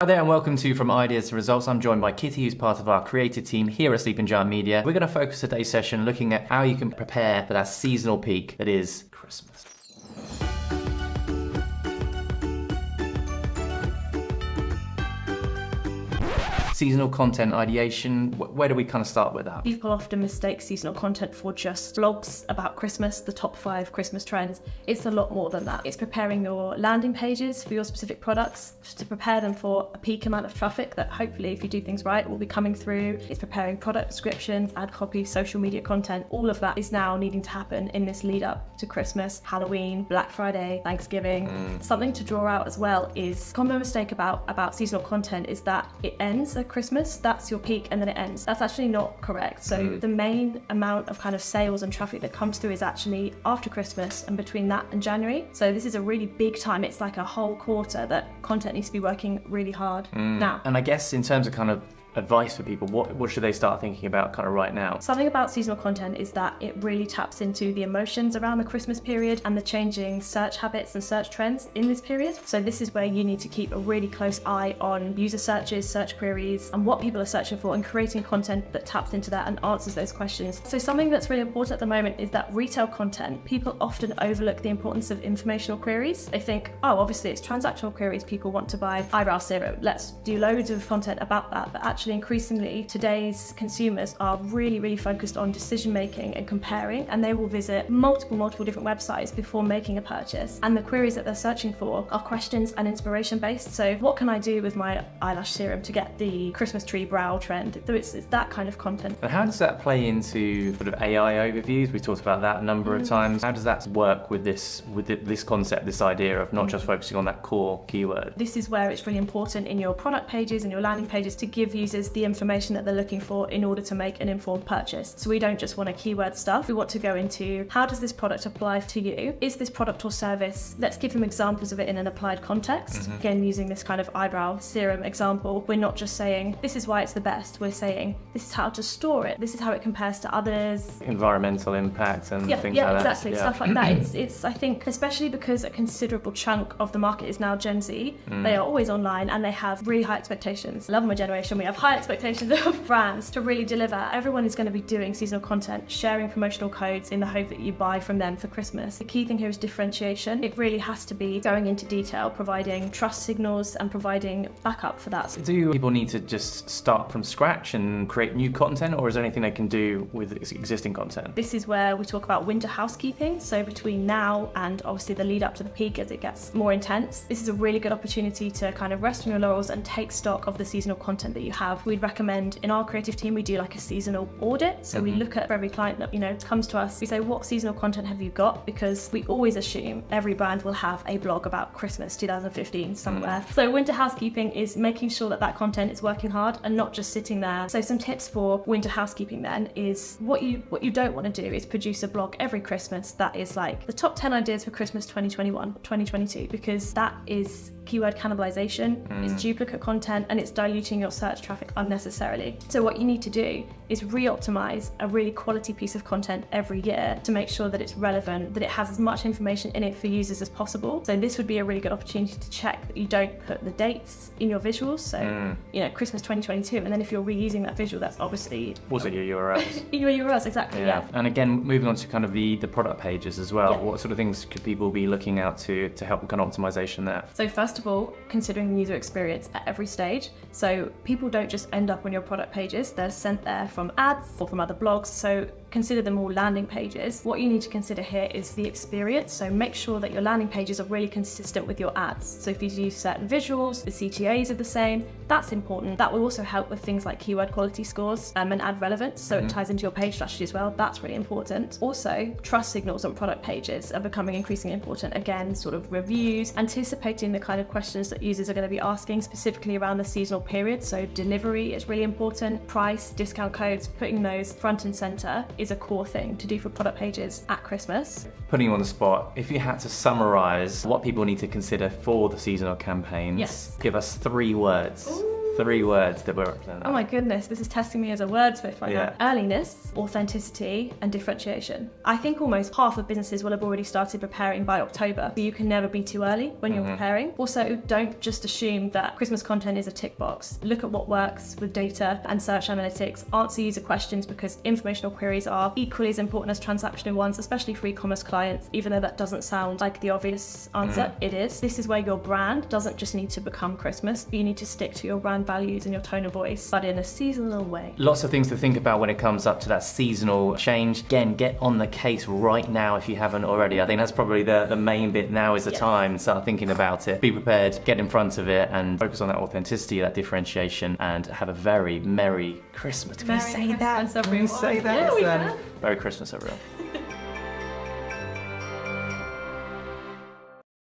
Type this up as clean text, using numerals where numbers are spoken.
Hi there and welcome to From Ideas to Results. I'm joined by Kitty, who's part of our creative team here at Sleeping Giant Media. We're going to focus today's session looking at how you can prepare for that seasonal peak that is Christmas. Seasonal content ideation, where do we kind of start with that? People often mistake seasonal content for just blogs about Christmas, the top 5 Christmas trends. It's a lot more than that. It's preparing your landing pages for your specific products to prepare them for a peak amount of traffic that hopefully, if you do things right, will be coming through. It's preparing product descriptions, ad copy, social media content. All of that is now needing to happen in this lead up to Christmas, Halloween, Black Friday, Thanksgiving. Something to draw out as well is a common mistake about seasonal content is that it ends at Christmas, that's your peak, and then it ends. That's actually not correct. So the main amount of kind of sales and traffic that comes through is actually after Christmas and between that and January. So this is a really big time. It's like a whole quarter that content needs to be working really hard now. And I guess in terms of kind of advice for people, what should they start thinking about kind of right now? Something about seasonal content is that it really taps into the emotions around the Christmas period and the changing search habits and search trends in this period. So this is where you need to keep a really close eye on user searches, search queries, and what people are searching for, and creating content that taps into that and answers those questions. So something that's really important at the moment is that retail content, people often overlook the importance of informational queries. They think, oh, obviously it's transactional queries, people want to buy eyebrow serum, let's do loads of content about that. But actually increasingly today's consumers are really focused on decision making and comparing, and they will visit multiple different websites before making a purchase, and the queries that they're searching for are questions and inspiration based. So what can I do with my eyelash serum to get the Christmas tree brow trend? So it's that kind of content. And how does that play into sort of AI overviews? We talked about that a number of times. How does that work with this concept, this idea of not just focusing on that core keyword? This is where it's really important in your product pages and your landing pages to give users the information that they're looking for in order to make an informed purchase. So we don't just want a keyword stuff. We want to go into, how does this product apply to you? Is this product or service? Let's give them examples of it in an applied context. Again, using this kind of eyebrow serum example, we're not just saying this is why it's the best. We're saying this is how to store it. This is how it compares to others. Environmental impact and things like that. Exactly. Stuff like that. It's I think, especially because a considerable chunk of the market is now Gen Z, they are always online and they have really high expectations. Love my generation, we have high expectations of brands to really deliver. Everyone is going to be doing seasonal content, sharing promotional codes in the hope that you buy from them for Christmas. The key thing here is differentiation. It really has to be going into detail, providing trust signals and providing backup for that. Do people need to just start from scratch and create new content, or is there anything they can do with existing content? This is where we talk about winter housekeeping. So between now and obviously the lead up to the peak as it gets more intense, this is a really good opportunity to kind of rest on your laurels and take stock of the seasonal content that you have. We'd recommend, in our creative team, we do like a seasonal audit. So we look at every client that comes to us, we say, what seasonal content have you got? Because we always assume every brand will have a blog about Christmas 2015 somewhere. So winter housekeeping is making sure that content is working hard and not just sitting there. So some tips for winter housekeeping then is what you don't want to do is produce a blog every Christmas that is like the top 10 ideas for Christmas 2021, 2022, because that is keyword cannibalization, it's duplicate content, and it's diluting your search traffic unnecessarily. So what you need to do is re-optimize a really quality piece of content every year to make sure that it's relevant, that it has as much information in it for users as possible. So this would be a really good opportunity to check that you don't put the dates in your visuals. So, Christmas 2022, and then if you're reusing that visual, that's obviously also your URLs. Your URLs, exactly, yeah. And again, moving on to kind of the product pages as well, what sort of things could people be looking out to help kind of optimization there? So first of all, considering the user experience at every stage. So people don't just end up on your product pages, they're sent there from ads or from other blogs. So consider them all landing pages. What you need to consider here is the experience. So make sure that your landing pages are really consistent with your ads. So if you use certain visuals, the CTAs are the same, that's important. That will also help with things like keyword quality scores and ad relevance. So it ties into your page strategy as well. That's really important. Also, trust signals on product pages are becoming increasingly important. Again, sort of reviews, anticipating the kind of questions that users are going to be asking specifically around the seasonal period. So delivery is really important. Price, discount codes, putting those front and center is a core thing to do for product pages at Christmas. Putting you on the spot, if you had to summarize what people need to consider for the seasonal campaigns, give us 3 words. 3 words that were represented. Oh my goodness, this is testing me as a wordsmith right Yeah. now. Earliness, authenticity, and differentiation. I think almost half of businesses will have already started preparing by October, but you can never be too early when you're preparing. Also, don't just assume that Christmas content is a tick box. Look at what works with data and search analytics. Answer user questions, because informational queries are equally as important as transactional ones, especially for e-commerce clients. Even though that doesn't sound like the obvious answer, it is. This is where your brand doesn't just need to become Christmas, but you need to stick to your brand values and your tone of voice, but in a seasonal way. Lots of things to think about when it comes up to that seasonal change. Again, get on the case right now if you haven't already. I think that's probably the main bit. Now is the time. Start thinking about it. Be prepared, get in front of it, and focus on that authenticity, that differentiation, and have a very Merry Christmas. Can we say that? Christmas, everyone. Can we say that? Yeah, we can. Merry Christmas, everyone.